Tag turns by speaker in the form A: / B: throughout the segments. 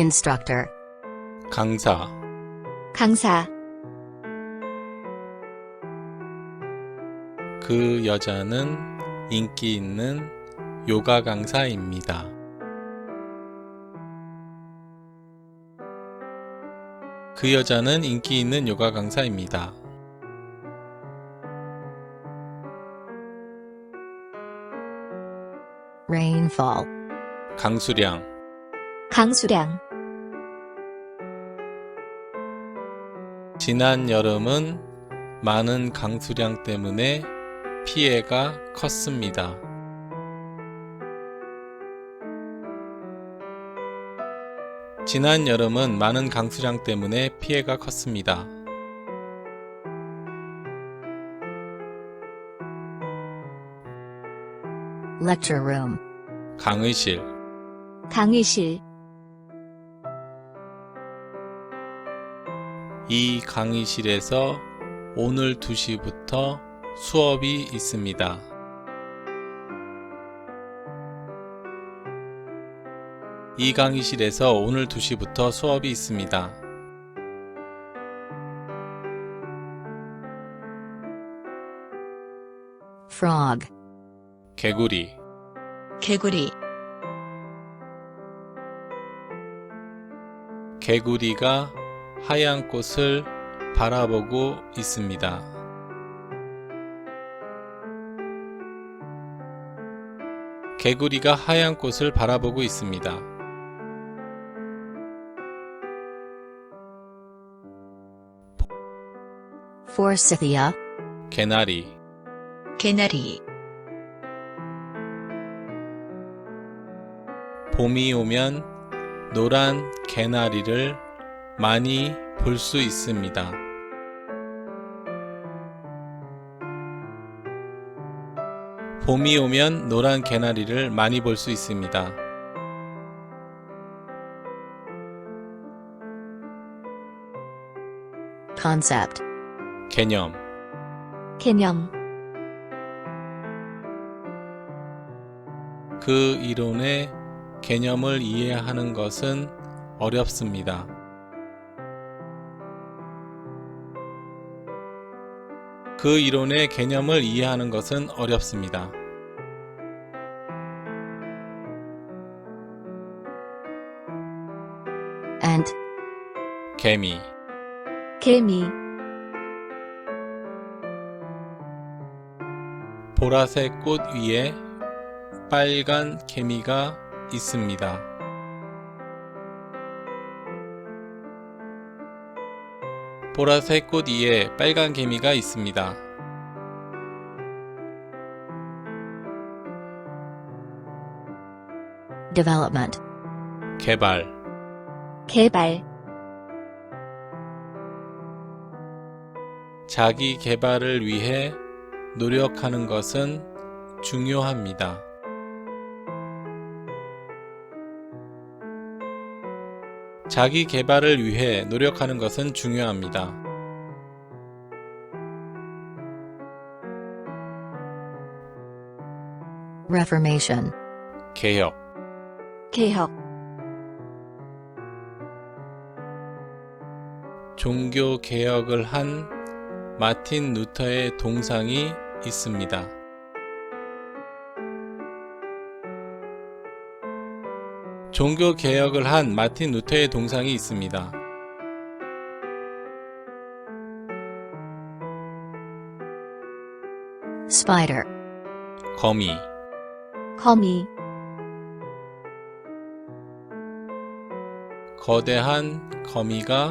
A: instructor,
B: 강사,
C: 강사,
B: 그 여자는 인기 있는 요가 강사입니다. 그 여자는 인기 있는 요가 강사입니다.
A: rainfall,
B: 강수량,
C: 강수량,
B: 지난 여름은 많은 강수량 때문에 피해가 컸습니다. 지난 여름은 많은 강수량 때문에 피해가 컸습니다.
A: lecture room,
B: 강의실,
C: 강의실,
B: 이 강의실에서 오늘 2시부터 수업이 있습니다. 이 강의실에서 오늘 2시부터 수업이 있습니다.
A: frog,
B: 개구리,
C: 개구리,
B: 개구리가 하얀 꽃을 바라보고 있습니다. 개구리가 하얀 꽃을 바라보고 있습니다.
A: forsythia,
B: 개나리,
C: 개나리,
B: 봄이 오면 노란 개나리를 많이 볼 수 있습니다. 봄이 오면 노란 개나리를 많이 볼 수 있습니다.
A: concept,
B: 개념,
C: 개념,
B: 그 이론의 개념을 이해하는 것은 어렵습니다. 그 이론의 개념을 이해하는 것은 어렵습니다.
A: ant,
B: 개미,
C: 개미,
B: 보라색 꽃 위에 빨간 개미가 있습니다. 보라색 꽃 위에 빨간 개미가 있습니다.
A: development,
B: 개발,
C: 개발,
B: 자기 개발을 위해 노력하는 것은 중요합니다. 자기 개발을 위해 노력하는 것은 중요합니다.
A: reformation,
B: 개혁,
C: 개혁,
B: 종교 개혁을 한 마틴 루터의 동상이 있습니다. 종교 개혁을 한 마틴 루터의 동상이 있습니다.
A: spider,
B: 거미,
C: 거미,
B: 거대한 거미가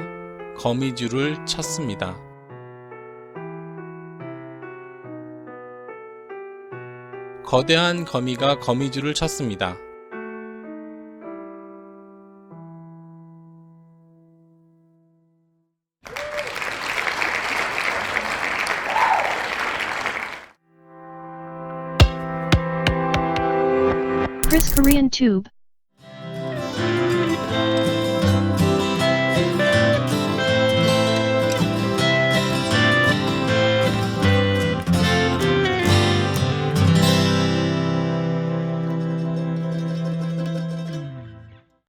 B: 거미줄을 쳤습니다. 거대한 거미가 거미줄을 쳤습니다.
D: Chris Korean Tube